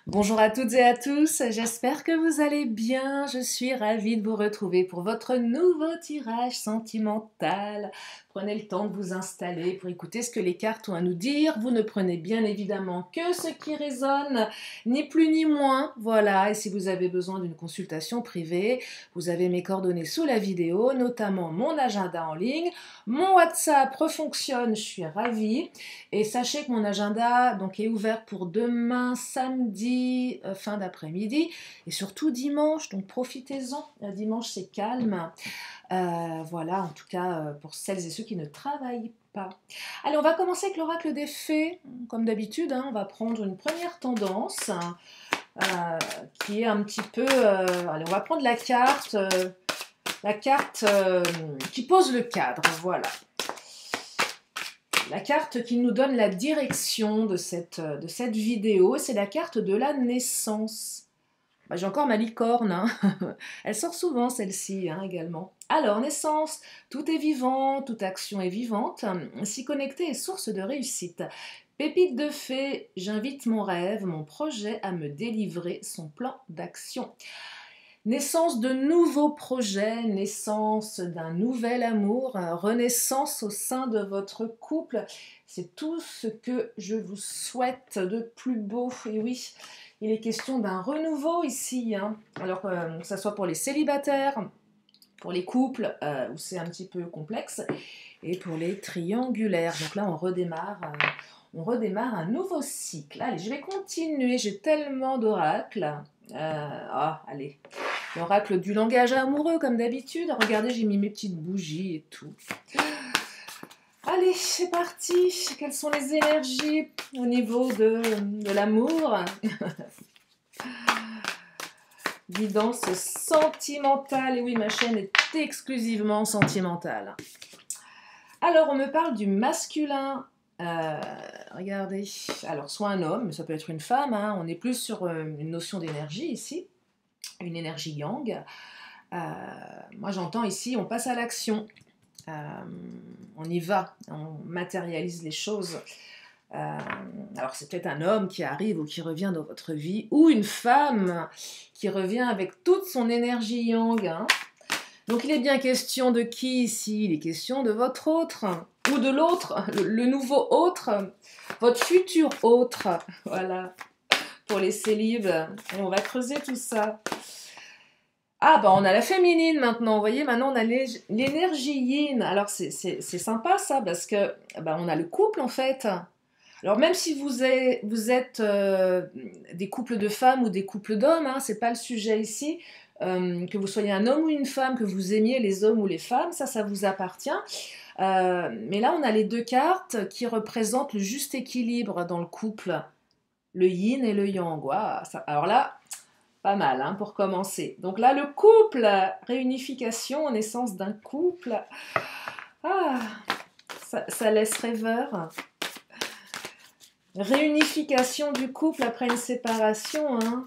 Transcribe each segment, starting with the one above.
Bonjour à toutes et à tous, j'espère que vous allez bien. Je suis ravie de vous retrouver pour votre nouveau tirage sentimental. Prenez le temps de vous installer pour écouter ce que les cartes ont à nous dire. Vous ne prenez bien évidemment que ce qui résonne, ni plus ni moins. Voilà, et si vous avez besoin d'une consultation privée, vous avez mes coordonnées sous la vidéo, notamment mon agenda en ligne. Mon WhatsApp refonctionne, je suis ravie. Et sachez que mon agenda donc, est ouvert pour demain, samedi, fin d'après-midi, et surtout dimanche, donc profitez-en. Dimanche, c'est calme. Voilà, en tout cas, pour celles et ceux qui ne travaillent pas. Allez, on va commencer avec l'oracle des fées. Comme d'habitude, hein, on va prendre une première tendance qui est un petit peu... allez, on va prendre la carte qui pose le cadre, voilà. La carte qui nous donne la direction de cette vidéo, c'est la carte de la naissance. Bah, j'ai encore ma licorne, hein. Elle sort souvent celle-ci hein, également. Alors, naissance, tout est vivant, toute action est vivante, s'y connecter est source de réussite. Pépite de fée, j'invite mon rêve, mon projet à me délivrer son plan d'action. Naissance de nouveaux projets, naissance d'un nouvel amour, renaissance au sein de votre couple. C'est tout ce que je vous souhaite de plus beau. Et oui, il est question d'un renouveau ici. Hein. Alors que ce soit pour les célibataires, pour les couples, où c'est un petit peu complexe, et pour les triangulaires. Donc là, on redémarre un nouveau cycle. Allez, je vais continuer. J'ai tellement d'oracles. Allez. L'oracle du langage amoureux, comme d'habitude. Regardez, j'ai mis mes petites bougies et tout. Allez, c'est parti. Quelles sont les énergies au niveau de l'amour? Guidance sentimentale. Et oui, ma chaîne est exclusivement sentimentale. Alors, on me parle du masculin. Regardez. Alors, soit un homme, mais ça peut être une femme. Hein. On est plus sur une notion d'énergie ici. Une énergie yang. Moi j'entends ici, on passe à l'action, on y va, on matérialise les choses. Alors c'est peut-être un homme qui arrive ou qui revient dans votre vie, ou une femme qui revient avec toute son énergie yang. Hein. Donc il est bien question de qui ici? Il est question de votre autre, ou de l'autre, le nouveau autre, votre futur autre. Voilà, pour les célibes. Et on va creuser tout ça. Ah, bah on a la féminine maintenant, vous voyez, maintenant on a l'énergie yin. Alors c'est sympa ça, parce que bah, on a le couple en fait. Alors même si vous êtes des couples de femmes ou des couples d'hommes, hein, c'est pas le sujet ici, que vous soyez un homme ou une femme, que vous aimiez les hommes ou les femmes, ça vous appartient. Mais là on a les deux cartes qui représentent le juste équilibre dans le couple, le yin et le yang. Ouah, alors là... Pas mal hein, pour commencer. Donc là, le couple, réunification, naissance d'un couple. Ah, ça laisse rêveur. Réunification du couple après une séparation. Hein.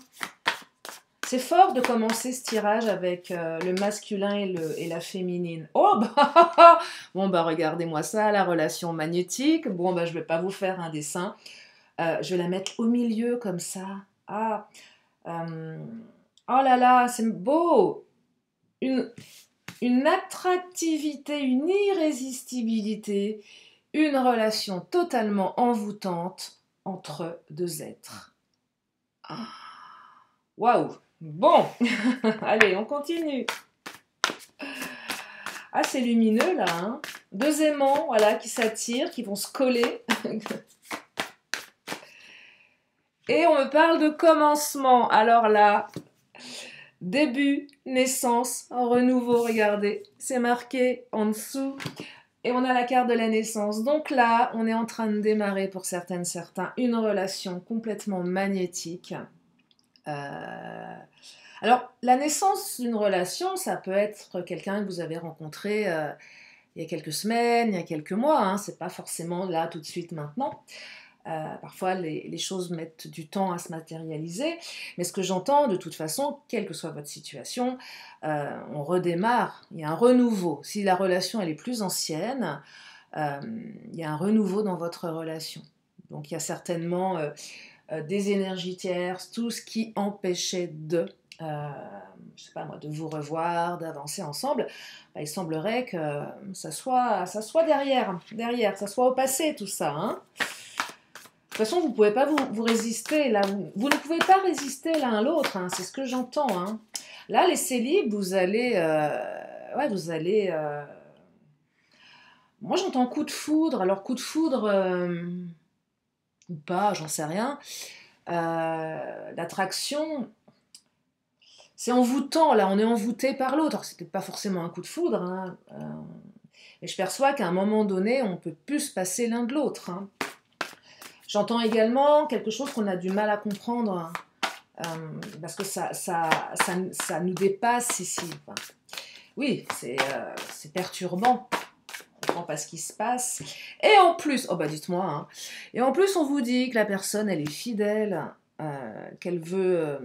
C'est fort de commencer ce tirage avec le masculin et la féminine. Oh, bah, bon, bah regardez-moi ça, la relation magnétique. Bon, bah je vais pas vous faire un dessin. Je vais la mettre au milieu comme ça. Ah, oh là là, c'est beau! Une attractivité, une irrésistibilité, une relation totalement envoûtante entre deux êtres. Waouh! Bon, allez, on continue. Ah, c'est lumineux là. Hein. Deux aimants, voilà, qui s'attirent, qui vont se coller. Et on me parle de commencement. Alors là, début, naissance, renouveau, regardez, c'est marqué en dessous. Et on a la carte de la naissance. Donc là, on est en train de démarrer pour certaines, certains, une relation complètement magnétique. Alors, la naissance d'une relation, ça peut être quelqu'un que vous avez rencontré il y a quelques semaines, il y a quelques mois. Hein, c'est pas forcément là tout de suite maintenant. Parfois, les choses mettent du temps à se matérialiser. Mais ce que j'entends, de toute façon, quelle que soit votre situation, on redémarre. Il y a un renouveau. Si la relation elle est plus ancienne, il y a un renouveau dans votre relation. Donc, il y a certainement des énergies tierces, tout ce qui empêchait je sais pas moi, de vous revoir, d'avancer ensemble, bah, il semblerait que ça soit derrière, que ça soit au passé tout ça. Hein. De toute façon, vous ne pouvez pas vous résister, là, vous ne pouvez pas résister l'un à l'autre, hein, c'est ce que j'entends. Hein. Là, les célibes, vous allez... moi, j'entends coup de foudre, alors coup de foudre, ou pas, j'en sais rien. L'attraction, c'est envoûtant, là, on est envoûté par l'autre. C'est peut-être pas forcément un coup de foudre, hein, mais je perçois qu'à un moment donné, on peut plus se passer l'un de l'autre. Hein. J'entends également quelque chose qu'on a du mal à comprendre, parce que ça nous dépasse ici. Enfin, oui, c'est perturbant. On comprend pas ce qui se passe. Et en plus, oh bah dites-moi, hein, et en plus on vous dit que la personne, elle est fidèle, qu'elle veut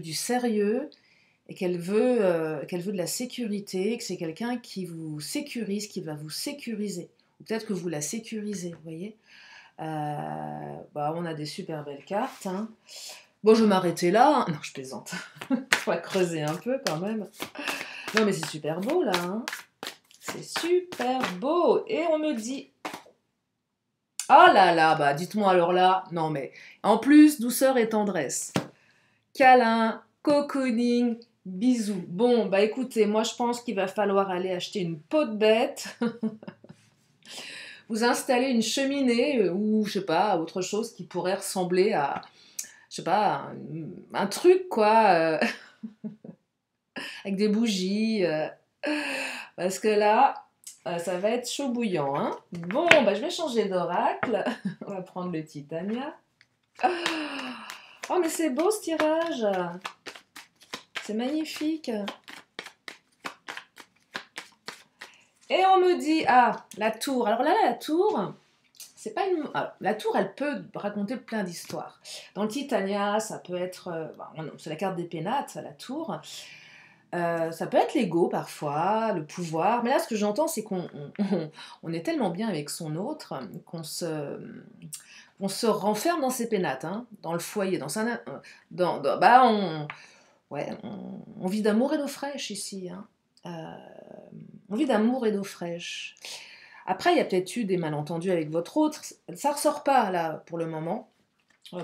du sérieux, et qu'elle veut de la sécurité, que c'est quelqu'un qui vous sécurise, qui va vous sécuriser. Ou peut-être que vous la sécurisez, vous voyez. On a des super belles cartes. Hein. Bon, je vais m'arrêter là. Non, je plaisante. On va creuser un peu quand même. Non, mais c'est super beau là. Hein. C'est super beau. Et on me dit... Ah là là, bah dites-moi alors là. Non, mais en plus, douceur et tendresse. Câlin, cocooning, bisous. Bon, bah écoutez, moi je pense qu'il va falloir aller acheter une peau de bête. Vous installer une cheminée ou, je sais pas, autre chose qui pourrait ressembler à, je sais pas, un truc, quoi, avec des bougies. Parce que là, ça va être chaud bouillant. Hein. Bon, bah, je vais changer d'oracle. On va prendre le Titania. Oh, mais c'est beau ce tirage. C'est magnifique. Et on me dit, ah, la tour. Alors là, la tour, c'est pas une... Alors, la tour, elle peut raconter plein d'histoires. Dans le Titania, ça peut être... c'est la carte des pénates, la tour. Ça peut être l'ego parfois, le pouvoir. Mais là, ce que j'entends, c'est qu'on est tellement bien avec son autre qu'on se renferme dans ses pénates, hein, dans le foyer, on vit d'amour et d'eau fraîche ici. Hein. On vit d'amour et d'eau fraîche. Après, il y a peut-être eu des malentendus avec votre autre. Ça ressort pas, là, pour le moment.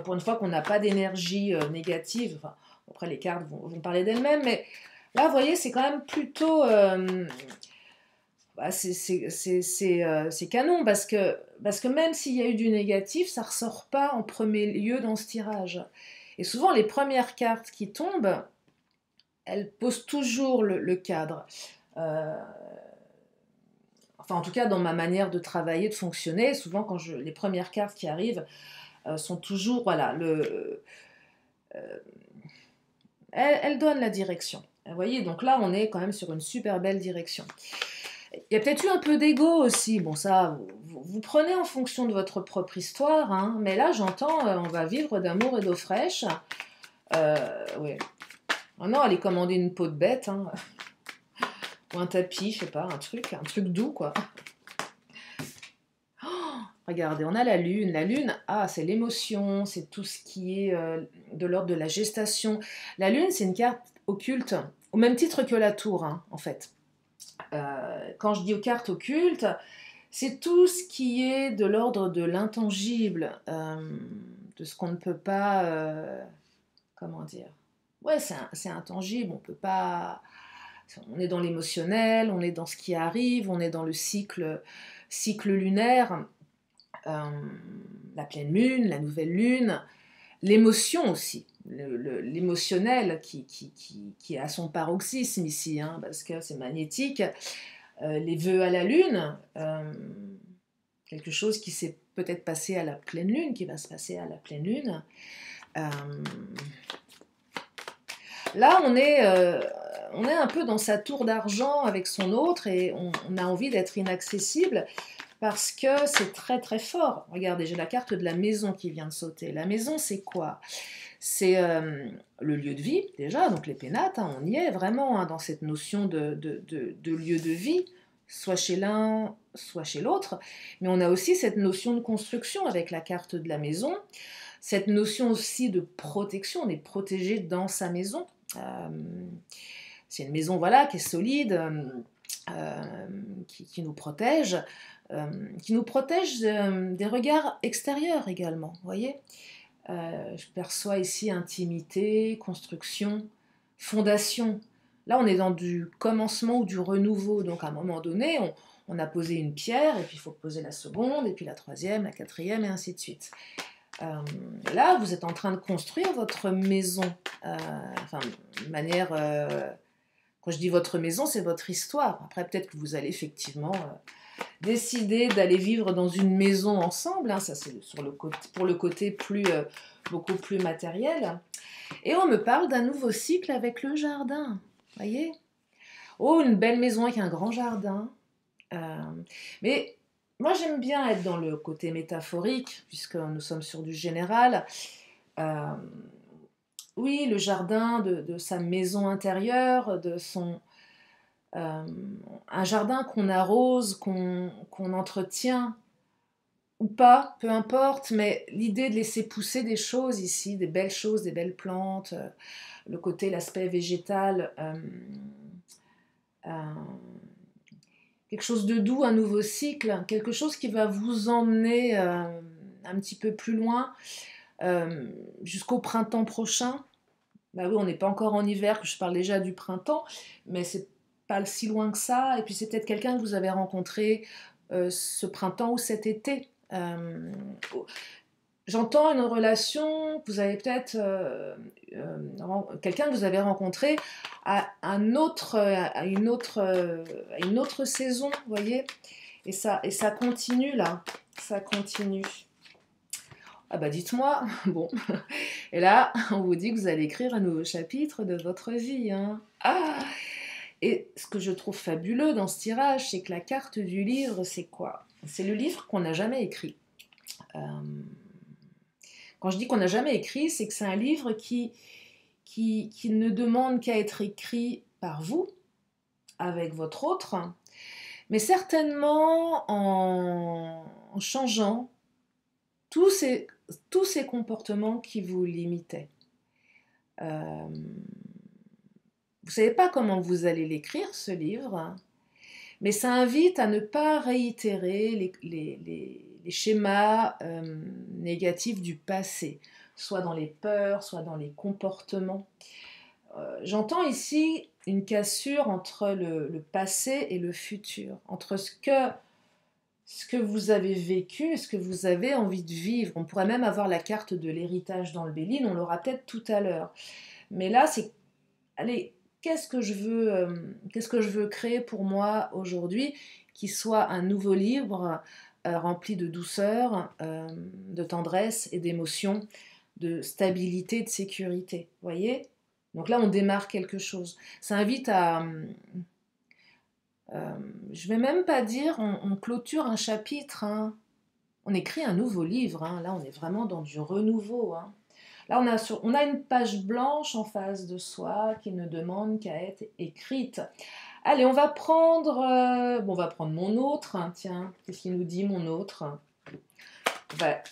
Pour une fois qu'on n'a pas d'énergie négative. Enfin, après, les cartes vont parler d'elles-mêmes. Mais là, vous voyez, c'est quand même plutôt... c'est canon. Parce que même s'il y a eu du négatif, ça ressort pas en premier lieu dans ce tirage. Et souvent, les premières cartes qui tombent, elles posent toujours le cadre. Enfin, en tout cas, dans ma manière de travailler, de fonctionner, souvent, les premières cartes qui arrivent sont toujours, voilà, elles donnent la direction. Vous voyez, donc là, on est quand même sur une super belle direction. Il y a peut-être eu un peu d'ego aussi. Bon, ça, vous prenez en fonction de votre propre histoire, hein, mais là, j'entends, on va vivre d'amour et d'eau fraîche. Oui. Oh non, allez commander une peau de bête, hein. Ou un tapis, je sais pas, un truc doux, quoi. Oh, regardez, on a la lune. La lune, c'est l'émotion, c'est tout ce qui est de l'ordre de la gestation. La lune, c'est une carte occulte, au même titre que la tour, hein, en fait. Quand je dis aux cartes occultes, c'est tout ce qui est de l'ordre de l'intangible, de ce qu'on ne peut pas... comment dire? Ouais, c'est intangible, on peut pas... On est dans l'émotionnel, on est dans ce qui arrive, on est dans le cycle lunaire, la pleine lune, la nouvelle lune, l'émotion aussi, l'émotionnel qui est à son paroxysme ici, hein, parce que c'est magnétique, les vœux à la lune, quelque chose qui s'est peut-être passé à la pleine lune, qui va se passer à la pleine lune. Là, on est un peu dans sa tour d'argent avec son autre et on a envie d'être inaccessible parce que c'est très très fort. Regardez, j'ai la carte de la maison qui vient de sauter. La maison, c'est quoi? C'est le lieu de vie, déjà, donc les pénates, hein, on y est vraiment hein, dans cette notion de lieu de vie, soit chez l'un, soit chez l'autre. Mais on a aussi cette notion de construction avec la carte de la maison. cette notion aussi de protection, on est protégé dans sa maison. C'est une maison voilà, qui est solide, qui nous protège des regards extérieurs également, vous voyez. Je perçois ici intimité, construction, fondation. Là, on est dans du commencement ou du renouveau. Donc, à un moment donné, on a posé une pierre, et puis il faut poser la seconde, et puis la troisième, la quatrième, et ainsi de suite. Là, vous êtes en train de construire votre maison. Enfin, de manière... quand je dis votre maison, c'est votre histoire. Après, peut-être que vous allez effectivement décider d'aller vivre dans une maison ensemble. Hein, ça, c'est pour le côté beaucoup plus matériel. Et on me parle d'un nouveau cycle avec le jardin. Voyez? Oh, une belle maison avec un grand jardin. Mais moi, j'aime bien être dans le côté métaphorique, puisque nous sommes sur du général. Oui, le jardin de sa maison intérieure, un jardin qu'on arrose, qu'on entretient, ou pas, peu importe, mais l'idée de laisser pousser des choses ici, des belles choses, des belles plantes, le côté, l'aspect végétal, quelque chose de doux, un nouveau cycle, quelque chose qui va vous emmener un petit peu plus loin, jusqu'au printemps prochain. Bah oui, on n'est pas encore en hiver, que je parle déjà du printemps, mais c'est pas si loin que ça. Et puis c'est peut-être quelqu'un que vous avez rencontré ce printemps ou cet été. J'entends une relation que vous avez peut-être quelqu'un que vous avez rencontré à une autre saison, vous voyez, et ça continue là, ça continue. Ah bah dites-moi, bon, et là on vous dit que vous allez écrire un nouveau chapitre de votre vie, hein. Ah. Et ce que je trouve fabuleux dans ce tirage, c'est que la carte du livre, c'est quoi? C'est le livre qu'on n'a jamais écrit. Quand je dis qu'on n'a jamais écrit, c'est que c'est un livre qui ne demande qu'à être écrit par vous, avec votre autre, mais certainement en changeant tous ces comportements qui vous limitaient. Vous ne savez pas comment vous allez l'écrire, ce livre, mais ça invite à ne pas réitérer les schémas négatifs du passé, soit dans les peurs, soit dans les comportements. J'entends ici une cassure entre le passé et le futur, entre ce que vous avez vécu et ce que vous avez envie de vivre. On pourrait même avoir la carte de l'héritage dans le Béline, on l'aura peut-être tout à l'heure. Mais là, c'est... Allez, qu'est-ce que je veux créer pour moi aujourd'hui qui soit un nouveau livre rempli de douceur, de tendresse et d'émotion, de stabilité, de sécurité. Vous voyez? Donc là, on démarre quelque chose. Ça invite à... je vais même pas dire on clôture un chapitre, hein. On écrit un nouveau livre, hein. Là on est vraiment dans du renouveau, hein. Là on a une page blanche en face de soi qui ne demande qu'à être écrite. Allez, on va prendre mon autre, hein. Tiens, qu'est-ce qu'il nous dit mon autre?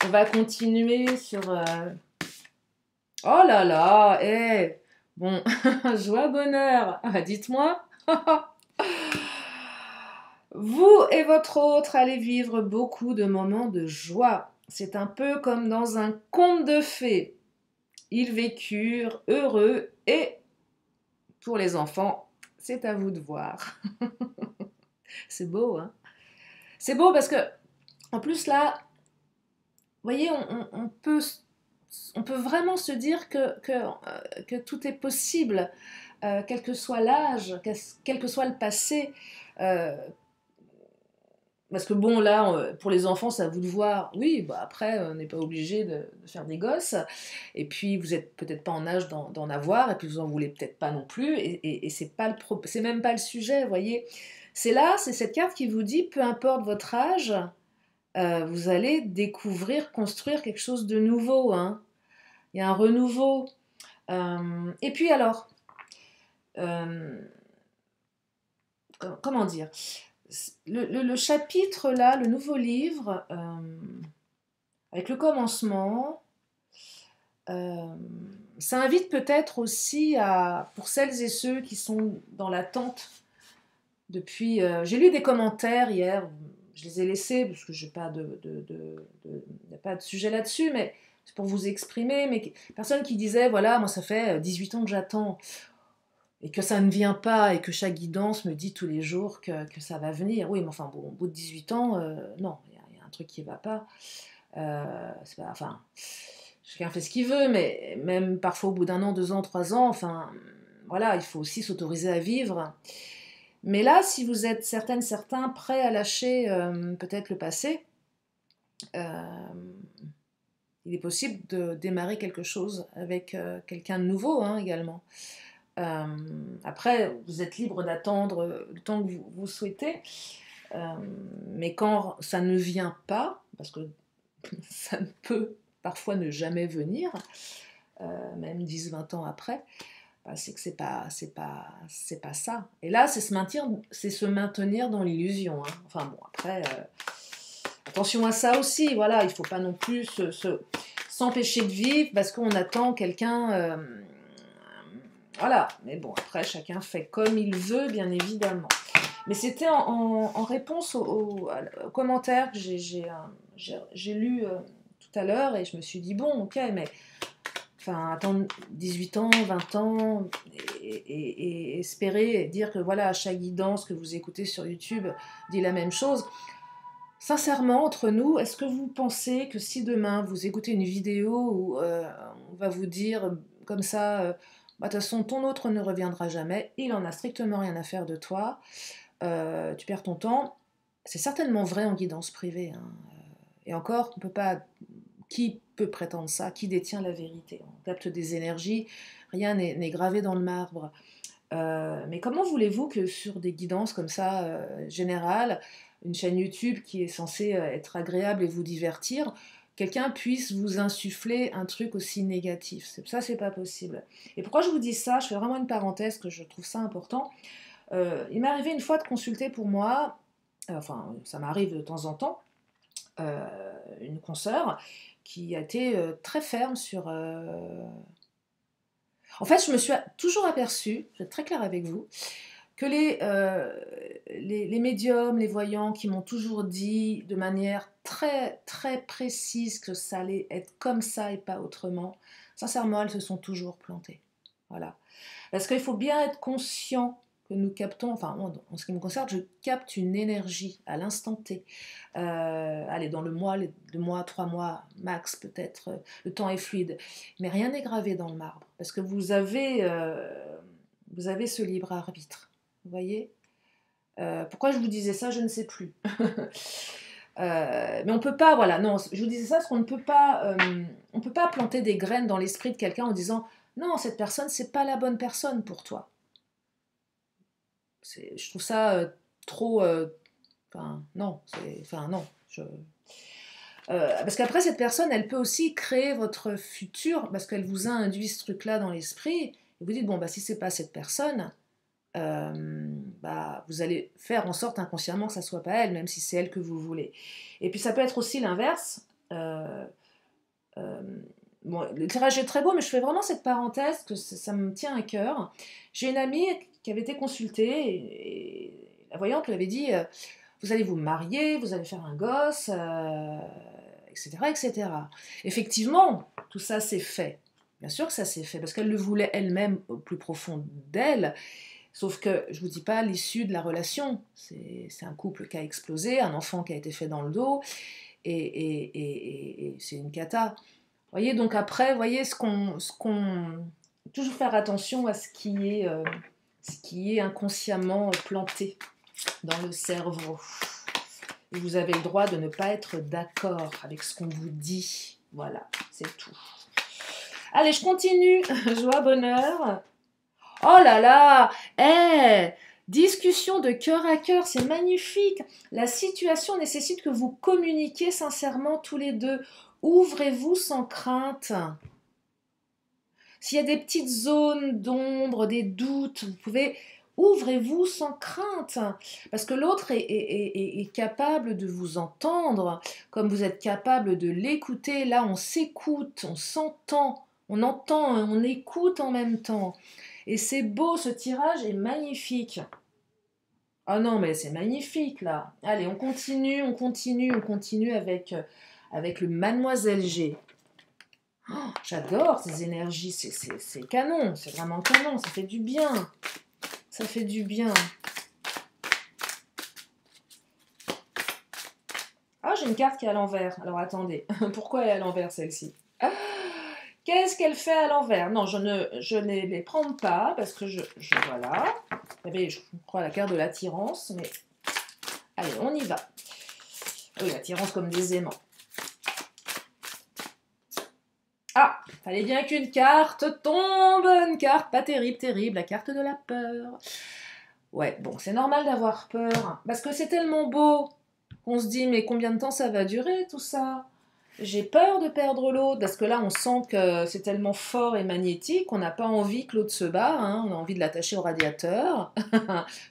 On va continuer sur... Oh là là, bon, joie, bonheur, dites-moi. Vous et votre autre allez vivre beaucoup de moments de joie. C'est un peu comme dans un conte de fées. Ils vécurent heureux et pour les enfants, c'est à vous de voir. C'est beau, hein? C'est beau parce que, en plus là, vous voyez, on peut vraiment se dire que tout est possible, quel que soit l'âge, quel que soit le passé. Parce que bon, là, pour les enfants, c'est à vous de voir. Oui, bah après, on n'est pas obligé de faire des gosses. Et puis, vous n'êtes peut-être pas en âge d'en avoir, et puis vous en voulez peut-être pas non plus. Et c'est même pas le sujet, vous voyez. C'est cette carte qui vous dit, peu importe votre âge, vous allez découvrir, construire quelque chose de nouveau, hein. Il y a un renouveau. Et puis alors, comment dire? Le chapitre là, le nouveau livre, avec le commencement, Ça invite peut-être aussi à, pour celles et ceux qui sont dans l'attente depuis... j'ai lu des commentaires hier, je les ai laissés parce que j'ai pas y a pas de sujet là-dessus, mais c'est pour vous exprimer, mais personne qui disait, voilà, moi ça fait 18 ans que j'attends, et que ça ne vient pas, et que chaque guidance me dit tous les jours que ça va venir. Oui, mais enfin, bon, au bout de 18 ans, non, il y a un truc qui ne va pas. Enfin, chacun fait ce qu'il veut, mais même parfois au bout d'1 an, 2 ans, 3 ans, enfin, voilà, il faut aussi s'autoriser à vivre. Mais là, si vous êtes certaines, certains prêts à lâcher peut-être le passé, euh, il est possible de démarrer quelque chose avec quelqu'un de nouveau hein, également. Après, vous êtes libre d'attendre le temps que vous souhaitez, mais quand ça ne vient pas, parce que ça ne peut parfois ne jamais venir, même 10-20 ans après, bah, c'est que c'est pas ça. Et là, c'est se maintenir dans l'illusion. Hein. Enfin bon, après, attention à ça aussi, voilà, il ne faut pas non plus s'empêcher de vivre parce qu'on attend quelqu'un... voilà, mais bon, après, chacun fait comme il veut, bien évidemment. Mais c'était en réponse aux commentaires que j'ai lu tout à l'heure, et je me suis dit, bon, ok, mais enfin, attendre 18 ans, 20 ans, et espérer dire que voilà, à chaque guidance que vous écoutez sur YouTube dit la même chose. Sincèrement, entre nous, est-ce que vous pensez que si demain vous écoutez une vidéo où on va vous dire comme ça, bah, de toute façon ton autre ne reviendra jamais, il en a strictement rien à faire de toi, tu perds ton temps, c'est certainement vrai en guidance privée. Hein. Et encore, on peut pas. Qui peut prétendre ça? Qui détient la vérité? On capte des énergies, rien n'est gravé dans le marbre. Mais comment voulez-vous que sur des guidances comme ça, générales, une chaîne YouTube qui est censée être agréable et vous divertir, quelqu'un puisse vous insuffler un truc aussi négatif? Ça, c'est pas possible. Et pourquoi je vous dis ça? Je fais vraiment une parenthèse, que je trouve ça important. Il m'est arrivé une fois de consulter pour moi, enfin, ça m'arrive de temps en temps, une consoeur qui a été très ferme sur... En fait, je me suis toujours aperçue, je vais être très claire avec vous, que les médiums, les voyants qui m'ont toujours dit de manière très très précise que ça allait être comme ça et pas autrement, sincèrement, elles se sont toujours plantées. Voilà. Parce qu'il faut bien être conscient que nous captons, enfin en ce qui me concerne, je capte une énergie à l'instant T. Allez, dans le mois, les 2 mois, 3 mois, max peut-être, le temps est fluide. Mais rien n'est gravé dans le marbre. Parce que vous avez ce libre arbitre. Vous voyez pourquoi je vous disais ça, je ne sais plus. Mais on peut pas, voilà, non, je vous disais ça parce qu'on ne peut pas, on peut pas planter des graines dans l'esprit de quelqu'un en disant non, cette personne, c'est pas la bonne personne pour toi. Je trouve ça trop, enfin non, enfin non, parce qu'après cette personne, elle peut aussi créer votre futur parce qu'elle vous a induit ce truc-là dans l'esprit. Et vous dites bon bah si c'est pas cette personne. Bah, vous allez faire en sorte inconsciemment que ça soit pas elle, même si c'est elle que vous voulez. Et puis ça peut être aussi l'inverse. Bon, le tirage est très beau, mais je fais vraiment cette parenthèse que ça me tient à cœur. J'ai une amie qui avait été consultée et la voyante lui avait dit vous allez vous marier, vous allez faire un gosse, etc., etc. Effectivement, tout ça s'est fait. Bien sûr que ça s'est fait, parce qu'elle le voulait elle-même au plus profond d'elle. Sauf que je ne vous dis pas l'issue de la relation. C'est un couple qui a explosé, un enfant qui a été fait dans le dos, et c'est une cata. Vous voyez, donc après, voyez toujours faire attention à ce qui est inconsciemment planté dans le cerveau. Et vous avez le droit de ne pas être d'accord avec ce qu'on vous dit. Voilà, c'est tout. Allez, je continue. Joie, bonheur. Oh là là, discussion de cœur à cœur, c'est magnifique. La situation nécessite que vous communiquiez sincèrement tous les deux. Ouvrez-vous sans crainte. S'il y a des petites zones d'ombre, des doutes, vous pouvez... Ouvrez-vous sans crainte, parce que l'autre est capable de vous entendre, comme vous êtes capable de l'écouter. Là, on s'écoute, on s'entend. On entend, on écoute en même temps. Et c'est beau, ce tirage est magnifique. Ah non, mais c'est magnifique là. Allez, on continue, on continue, on continue avec le Mademoiselle G. Oh, j'adore ces énergies, c'est canon, c'est vraiment canon, ça fait du bien. Ça fait du bien. Ah, j'ai une carte qui est à l'envers. Alors attendez, pourquoi elle est à l'envers celle-ci? Qu'est-ce qu'elle fait à l'envers? Non, je ne les prends pas parce que voilà. Vous savez, je crois la carte de l'attirance, mais allez, on y va. Oui, l'attirance comme des aimants. Ah, fallait bien qu'une carte tombe, une carte pas terrible, terrible, la carte de la peur. Ouais, bon, c'est normal d'avoir peur, parce que c'est tellement beau qu'on se dit, mais combien de temps ça va durer tout ça? J'ai peur de perdre l'autre, parce que là, on sent que c'est tellement fort et magnétique qu'on n'a pas envie que l'autre se barre, hein, on a envie de l'attacher au radiateur.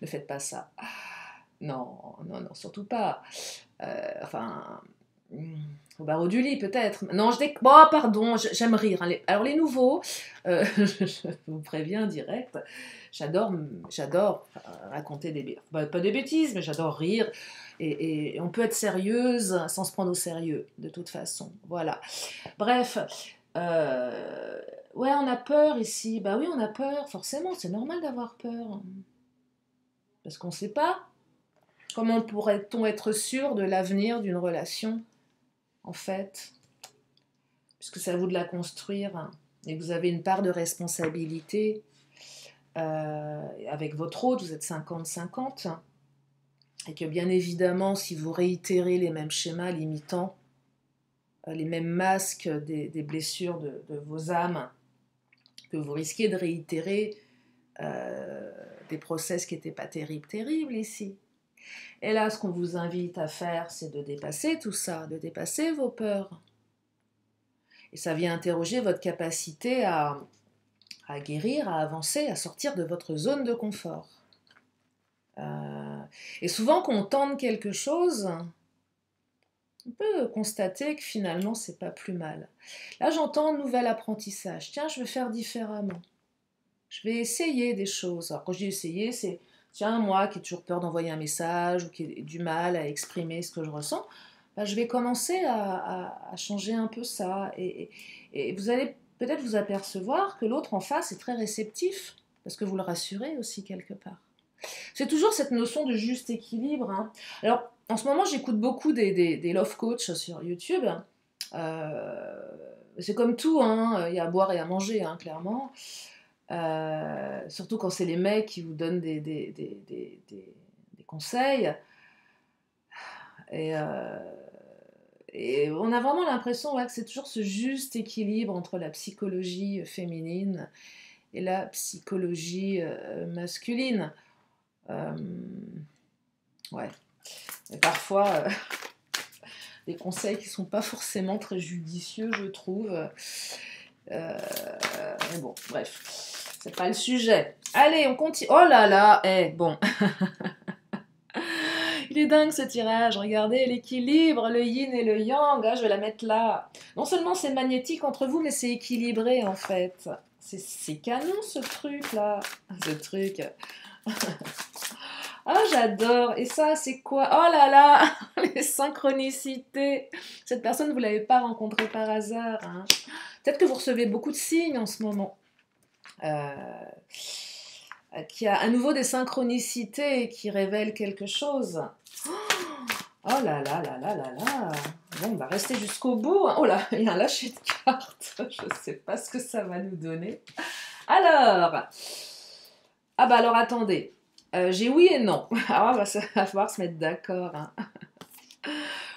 Ne faites pas ça. Non, non, non, surtout pas. Enfin, au barreau du lit peut-être. Non, oh, pardon, j'aime rire. Hein. Alors les nouveaux, je vous préviens direct, j'adore raconter des bêtises. Pas des bêtises, mais j'adore rire. Et on peut être sérieuse sans se prendre au sérieux, de toute façon. Voilà. Bref, ouais, on a peur ici. Bah oui, on a peur, forcément, c'est normal d'avoir peur. Parce qu'on ne sait pas. Comment pourrait-on être sûr de l'avenir d'une relation, en fait, puisque c'est à vous de la construire, hein, et vous avez une part de responsabilité avec votre autre, vous êtes 50-50, et que bien évidemment, si vous réitérez les mêmes schémas limitants, les mêmes masques des blessures de vos âmes, que vous risquez de réitérer des process qui n'étaient pas terribles ici. Et là, ce qu'on vous invite à faire, c'est de dépasser tout ça, de dépasser vos peurs. Et ça vient interroger votre capacité à guérir, à avancer, à sortir de votre zone de confort. Et souvent, quand on tente quelque chose, on peut constater que finalement, c'est pas plus mal. Là, j'entends nouvel apprentissage. Tiens, je vais faire différemment. Je vais essayer des choses. Alors, quand je dis essayer, c'est tiens, moi qui ai toujours peur d'envoyer un message ou qui ai du mal à exprimer ce que je ressens, ben, je vais commencer à changer un peu ça. Et vous allez peut-être vous apercevoir que l'autre en face est très réceptif, parce que vous le rassurez aussi quelque part. C'est toujours cette notion de juste équilibre. Hein. Alors, en ce moment, j'écoute beaucoup des love coachs sur YouTube. C'est comme tout, hein. Il y a à boire et à manger, hein, clairement. Surtout quand c'est les mecs qui vous donnent des conseils. Et, et on a vraiment l'impression que c'est toujours ce juste équilibre entre la psychologie féminine et la psychologie masculine. Ouais. Et parfois, des conseils qui ne sont pas forcément très judicieux, je trouve. Mais bon, bref, c'est pas le sujet. Allez, on continue. Oh là là, bon. Il est dingue ce tirage, regardez l'équilibre, le yin et le yang, je vais la mettre là. Non seulement c'est magnétique entre vous, mais c'est équilibré en fait. C'est canon ce truc là, ce truc. Ah, j'adore. Et ça, c'est quoi? Oh là là, les synchronicités. Cette personne, vous ne l'avez pas rencontrée par hasard. Hein. Peut-être que vous recevez beaucoup de signes en ce moment. Qui a à nouveau des synchronicités qui révèlent quelque chose. Oh là là là là là là. Bon, on va rester jusqu'au bout. Oh là, il y a un lâcher de cartes. Je ne sais pas ce que ça va nous donner. Alors, ah bah alors attendez. J'ai oui et non. Ah, bah, ça va falloir se mettre d'accord. Hein.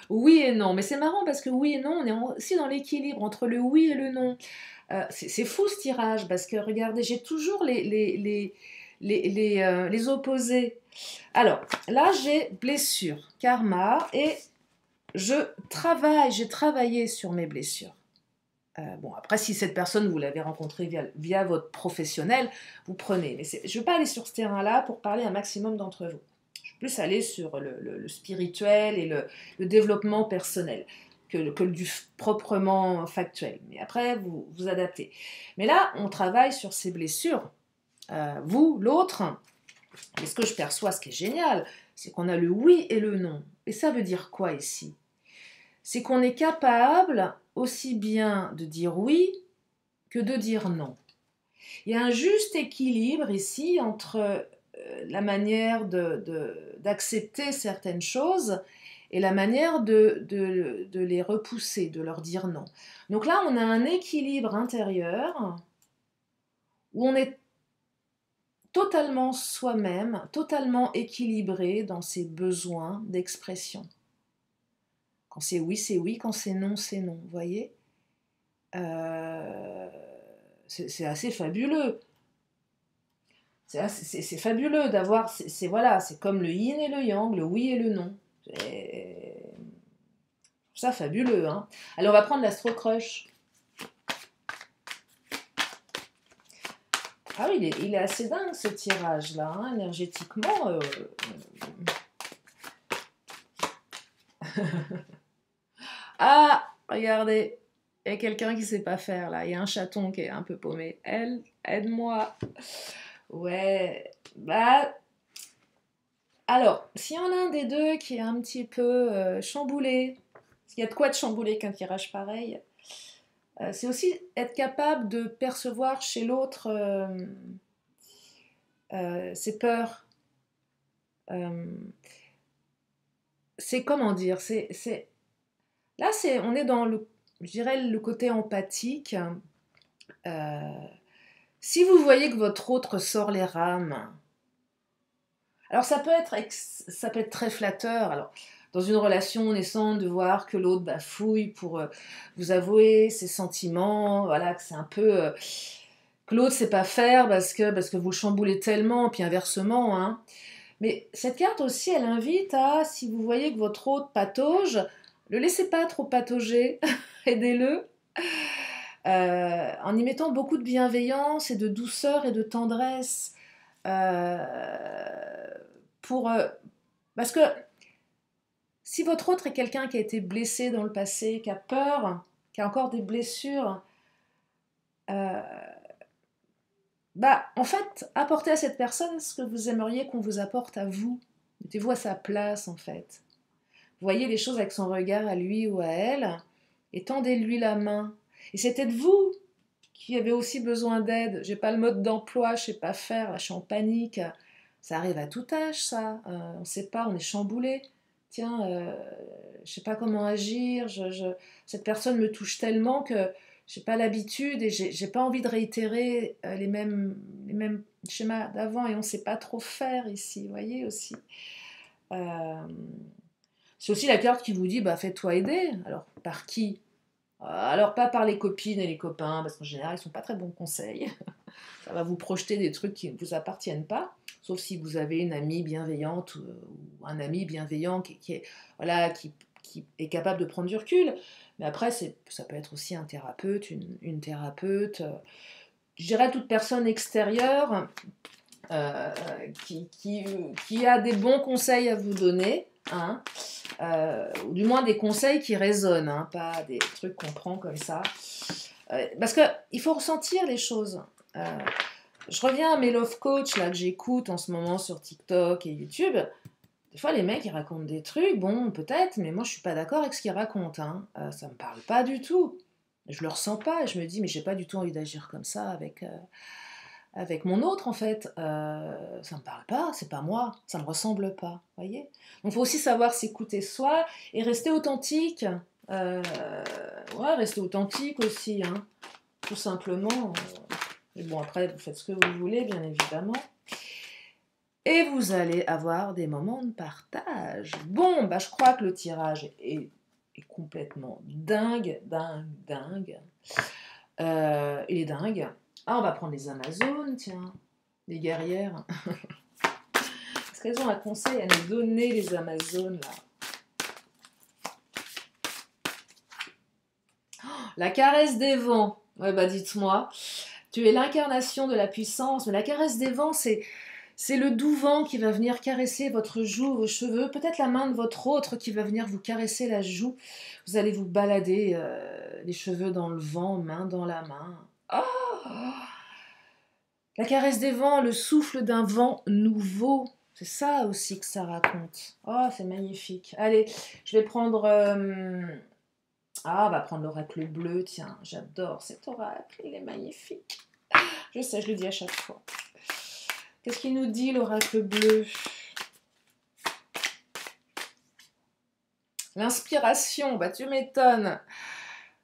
Oui et non. Mais c'est marrant parce que oui et non, on est aussi dans l'équilibre entre le oui et le non. C'est fou ce tirage parce que regardez, j'ai toujours les opposés. Alors, là, j'ai blessure, karma, et j'ai travaillé sur mes blessures. Bon, après, si cette personne, vous l'avez rencontrée via votre professionnel, vous prenez. Mais je ne veux pas aller sur ce terrain-là pour parler à un maximum d'entre vous. Je veux plus aller sur le spirituel et le développement personnel. que du proprement factuel. Mais après, vous adaptez. Mais là, on travaille sur ces blessures. Vous, l'autre, et ce que je perçois, ce qui est génial, c'est qu'on a le oui et le non. Et ça veut dire quoi ici? C'est qu'on est capable aussi bien de dire oui que de dire non. Il y a un juste équilibre ici entre la manière d'accepter certaines choses et la manière de les repousser, de leur dire non. Donc là, on a un équilibre intérieur où on est totalement soi-même, totalement équilibré dans ses besoins d'expression. Quand c'est oui, quand c'est non, vous voyez c'est assez fabuleux. C'est fabuleux d'avoir, voilà, c'est comme le yin et le yang, le oui et le non. C'est ça fabuleux, hein. Alors on va prendre l'Astro Crush. Ah oui, il est assez dingue ce tirage-là, hein, énergétiquement. Ah, regardez, il y a quelqu'un qui ne sait pas faire là. Il y a un chaton qui est un peu paumé. Elle, aide-moi. Ouais, bah. Alors, s'il y en a un des deux qui est un petit peu chamboulé, parce qu'il y a de quoi être chamboulé qu'un tirage pareil, c'est aussi être capable de percevoir chez l'autre ses peurs. C'est comment dire, là, on est dans je dirais, le côté empathique. Si vous voyez que votre autre sort les rames, alors ça peut être très flatteur. Alors, dans une relation naissante, de voir que l'autre bafouille pour vous avouer ses sentiments, voilà, que c'est un peu que l'autre sait pas faire parce que vous le chamboulez tellement, puis inversement, hein. Mais cette carte aussi, elle invite à, si vous voyez que votre autre patauge, le laissez pas trop patauger, aidez-le, en y mettant beaucoup de bienveillance et de douceur et de tendresse. Parce que si votre autre est quelqu'un qui a été blessé dans le passé, qui a peur, qui a encore des blessures, en fait, apportez à cette personne ce que vous aimeriez qu'on vous apporte à vous. Mettez-vous à sa place, en fait. Voyez les choses avec son regard à lui ou à elle, et tendez-lui la main. Et c'est peut-être vous qui avez aussi besoin d'aide. J'ai pas le mode d'emploi, je sais pas faire, là, je suis en panique. Ça arrive à tout âge, ça. On ne sait pas, on est chamboulé. Tiens, je sais pas comment agir. Cette personne me touche tellement que j'ai pas l'habitude et j'ai pas envie de réitérer les mêmes schémas d'avant et on sait pas trop faire ici, vous voyez aussi. C'est aussi la carte qui vous dit, bah fais-toi aider. Alors, par qui? Alors, pas par les copines et les copains, parce qu'en général, ils sont pas très bons conseils. Ça va vous projeter des trucs qui ne vous appartiennent pas, sauf si vous avez une amie bienveillante ou un ami bienveillant qui est capable de prendre du recul. Mais après, ça peut être aussi un thérapeute, une thérapeute, je dirais toute personne extérieure qui a des bons conseils à vous donner, hein, ou du moins des conseils qui résonnent, hein, pas des trucs qu'on prend comme ça. Parce qu'il faut ressentir les choses. Je reviens à mes love coach là, que j'écoute en ce moment sur TikTok et YouTube. Des fois, les mecs, ils racontent des trucs, bon, peut-être, mais moi, je suis pas d'accord avec ce qu'ils racontent. Hein. Ça me parle pas du tout. Je le ressens pas et je me dis, mais j'ai pas du tout envie d'agir comme ça avec mon autre, en fait. Ça me parle pas, c'est pas moi, ça me ressemble pas, voyez. Donc, il faut aussi savoir s'écouter soi et rester authentique. Ouais, rester authentique aussi, hein, tout simplement. Mais bon, après, vous faites ce que vous voulez, bien évidemment. Et vous allez avoir des moments de partage. Bon, bah, je crois que le tirage est complètement dingue. Il est dingue. Ah, on va prendre les Amazones, tiens. Les guerrières. Est-ce qu'elles ont un conseil à nous donner, les Amazones, là? Oh, la caresse des vents. Ouais, bah dites-moi. Tu es l'incarnation de la puissance. Mais la caresse des vents, c'est C'est le doux vent qui va venir caresser votre joue, vos cheveux, peut-être la main de votre autre qui va venir vous caresser la joue. Vous allez vous balader les cheveux dans le vent, main dans la main. Oh, la caresse des vents, le souffle d'un vent nouveau. C'est ça aussi que ça raconte. Oh, c'est magnifique. Allez, je vais prendre... Ah, on va prendre l'oracle bleu, tiens, j'adore cet oracle, il est magnifique. Je sais, je le dis à chaque fois. Qu'est-ce qu'il nous dit, l'oracle bleu? L'inspiration, bah tu m'étonnes.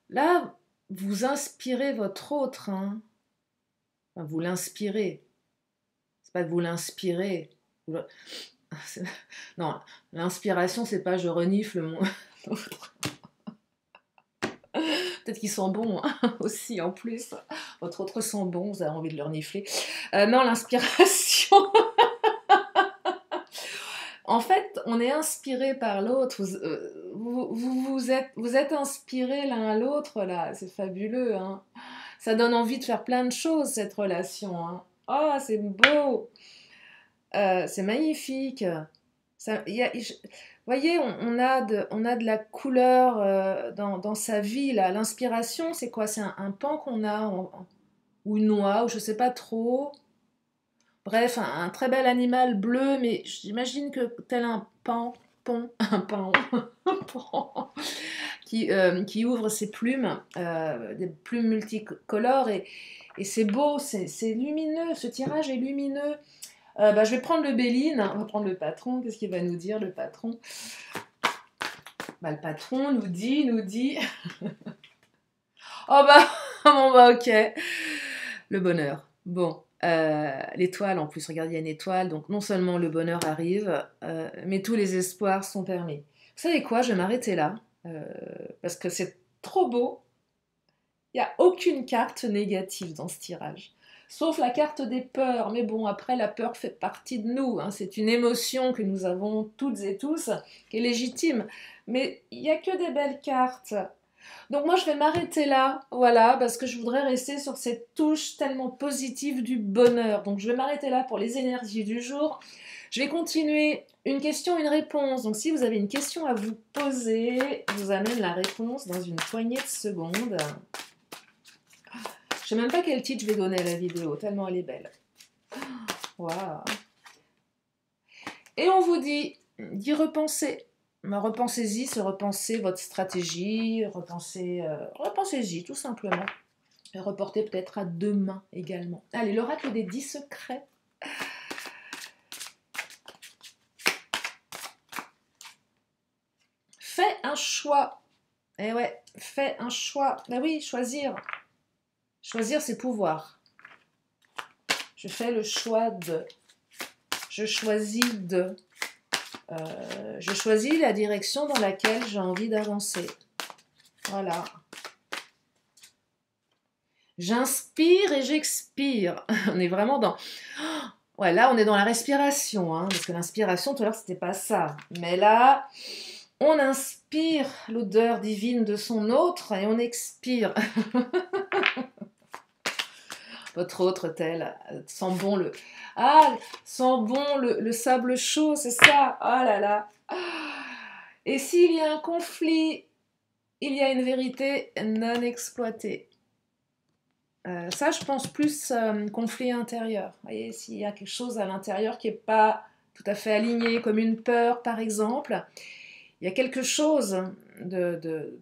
Là, vous inspirez votre autre, hein. Enfin, vous l'inspirez. C'est pas que vous l'inspirez. Non, l'inspiration, c'est pas je renifle mon autre. Peut-être qu'ils sont bons hein, aussi en plus. Votre autre sent bon, vous avez envie de le renifler. Non, l'inspiration. En fait, on est inspiré par l'autre. Vous êtes inspirés l'un à l'autre, là. C'est fabuleux. Hein. Ça donne envie de faire plein de choses, cette relation. Hein. Oh, c'est beau. C'est magnifique. Ça, voyez, on a de la couleur dans sa vie. L'inspiration, c'est quoi? C'est un pan qu'on a, ou une noix, ou je ne sais pas trop. Bref, un très bel animal bleu, mais j'imagine que tel un un pan, qui ouvre ses plumes, des plumes multicolores, et c'est beau, c'est lumineux, ce tirage est lumineux. Je vais prendre le Béline, on va prendre le patron, qu'est-ce qu'il va nous dire le patron? Le patron nous dit... oh bon ok, le bonheur, bon. L'étoile en plus, regardez, il y a une étoile, donc non seulement le bonheur arrive, mais tous les espoirs sont permis. Vous savez quoi, je vais m'arrêter là, parce que c'est trop beau. Il n'y a aucune carte négative dans ce tirage, sauf la carte des peurs, mais bon, après la peur fait partie de nous, hein. C'est une émotion que nous avons toutes et tous, qui est légitime, mais il n'y a que des belles cartes. Donc moi je vais m'arrêter là, voilà, parce que je voudrais rester sur cette touche tellement positive du bonheur. Donc je vais m'arrêter là pour les énergies du jour. Je vais continuer une question, une réponse. Donc si vous avez une question à vous poser, je vous amène la réponse dans une poignée de secondes. Je sais même pas quel titre je vais donner à la vidéo, tellement elle est belle. Waouh. Et on vous dit d'y repenser. Repensez-y, se repenser votre stratégie, repensez-y tout simplement. Et reportez peut-être à demain également. Allez, l'oracle des 10 secrets. Fais un choix. Eh ouais, fais un choix. Ben oui, choisir. Choisir, c'est pouvoir. Je fais le choix de. Je choisis de. Je choisis la direction dans laquelle j'ai envie d'avancer. Voilà. J'inspire et j'expire. On est vraiment dans... Ouais, là, on est dans la respiration, hein, parce que l'inspiration, tout à l'heure, c'était pas ça. Mais là, on inspire l'odeur divine de son autre et on expire. Votre autre, tel, sent bon le... Ah, sent bon le sable chaud, c'est ça. Oh là là. Et s'il y a un conflit, il y a une vérité non exploitée. Ça, je pense plus conflit intérieur. Vous voyez, s'il y a quelque chose à l'intérieur qui n'est pas tout à fait aligné, comme une peur, par exemple, il y a quelque chose de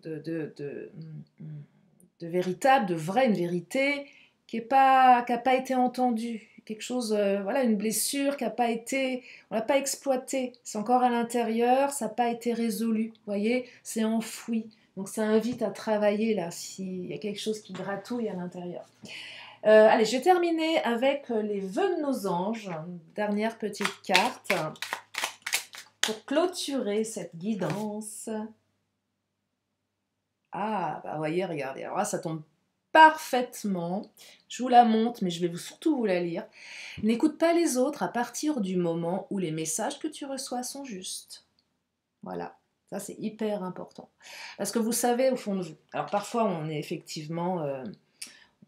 véritable, de vrai, une vérité qui n'a pas été entendue. Quelque chose, voilà, une blessure qui n'a pas été, on l'a pas exploitée. C'est encore à l'intérieur, ça n'a pas été résolu. Vous voyez, c'est enfoui. Donc ça invite à travailler là, s'il y a quelque chose qui gratouille à l'intérieur. Allez, je vais terminer avec les vœux de nos anges. Dernière petite carte pour clôturer cette guidance. Ah, bah voyez, regardez, alors là, ça tombe parfaitement. Je vous la montre, mais je vais surtout vous la lire. N'écoute pas les autres à partir du moment où les messages que tu reçois sont justes. Voilà. Ça, c'est hyper important. Parce que vous savez, au fond de vous, alors parfois, on est effectivement,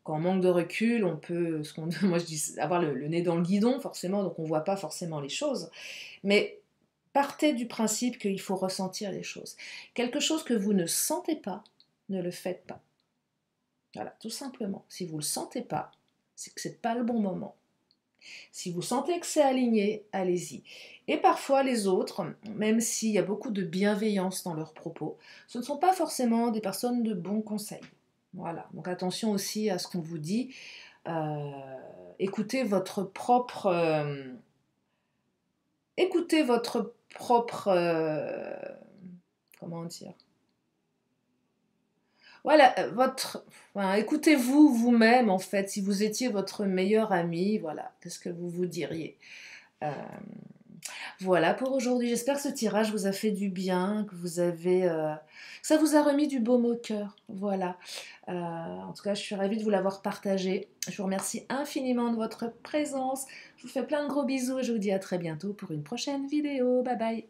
quand on manque de recul, on peut, moi je dis, avoir le nez dans le guidon, forcément, donc on ne voit pas forcément les choses. Mais partez du principe qu'il faut ressentir les choses. Quelque chose que vous ne sentez pas, ne le faites pas. Voilà, tout simplement. Si vous ne le sentez pas, c'est que ce n'est pas le bon moment. Si vous sentez que c'est aligné, allez-y. Et parfois les autres, même s'il y a beaucoup de bienveillance dans leurs propos, ce ne sont pas forcément des personnes de bons conseils. Voilà, donc attention aussi à ce qu'on vous dit. Écoutez votre propre... comment dire? Voilà, enfin, écoutez-vous vous-même en fait. Si vous étiez votre meilleur ami, voilà, qu'est-ce que vous vous diriez? Euh, Voilà pour aujourd'hui. J'espère que ce tirage vous a fait du bien, que que ça vous a remis du baume au cœur. Voilà. En tout cas, je suis ravie de vous l'avoir partagé. Je vous remercie infiniment de votre présence. Je vous fais plein de gros bisous et je vous dis à très bientôt pour une prochaine vidéo. Bye bye.